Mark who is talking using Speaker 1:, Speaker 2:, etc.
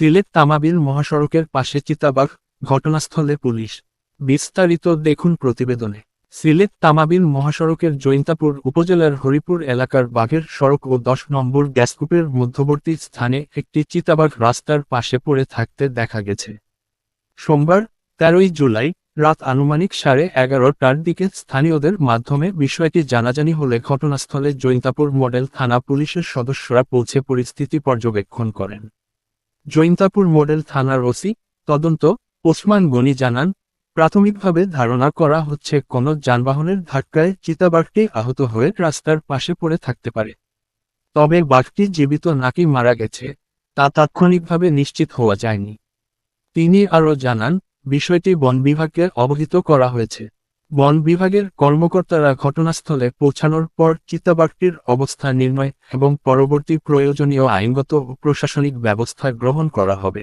Speaker 1: সিলেট তামাবিল মহাসড়কের পাশে চিতাবাঘ, ঘটনাস্থলে পুলিশ। বিস্তারিত দেখুন প্রতিবেদনে। সিলেট তামাবিল মহাসড়কের জৈন্তাপুর উপজেলার হরিপুর এলাকার বাঘের সড়ক ও 10 নম্বর গ্যাসকূপের মধ্যবর্তী স্থানে একটি চিতাবাঘ রাস্তার পাশে পড়ে থাকতে দেখা গেছে। সোমবার 13 জুলাই রাত আনুমানিক 11:30টার দিকে স্থানীয়দের মাধ্যমে বিষয়টি জানাজানি হলে ঘটনাস্থলে জৈন্তাপুর মডেল থানা পুলিশের সদস্যরা পৌঁছে পরিস্থিতি পর্যবেক্ষণ করেন। জৈন্তাপুর মডেল থানার ওসি তদন্ত ওসমান গনি জানান, প্রাথমিকভাবে ধারণা করা হচ্ছে কোনো যানবাহনের ধাক্কায় চিতাবাঘটি আহত হয়ে রাস্তার পাশে পড়ে থাকতে পারে। তবে বাঘটি জীবিত নাকি মারা গেছে তা তাৎক্ষণিকভাবে নিশ্চিত হওয়া যায়নি। তিনি আরও জানান, বিষয়টি বন বিভাগকে অবহিত করা হয়েছে। বন বিভাগের কর্মকর্তারা ঘটনাস্থলে পৌঁছানোর পর চিতাবাঘটির অবস্থা নির্ণয় এবং পরবর্তী প্রয়োজনীয় আইনগত ও প্রশাসনিক ব্যবস্থা গ্রহণ করা হবে।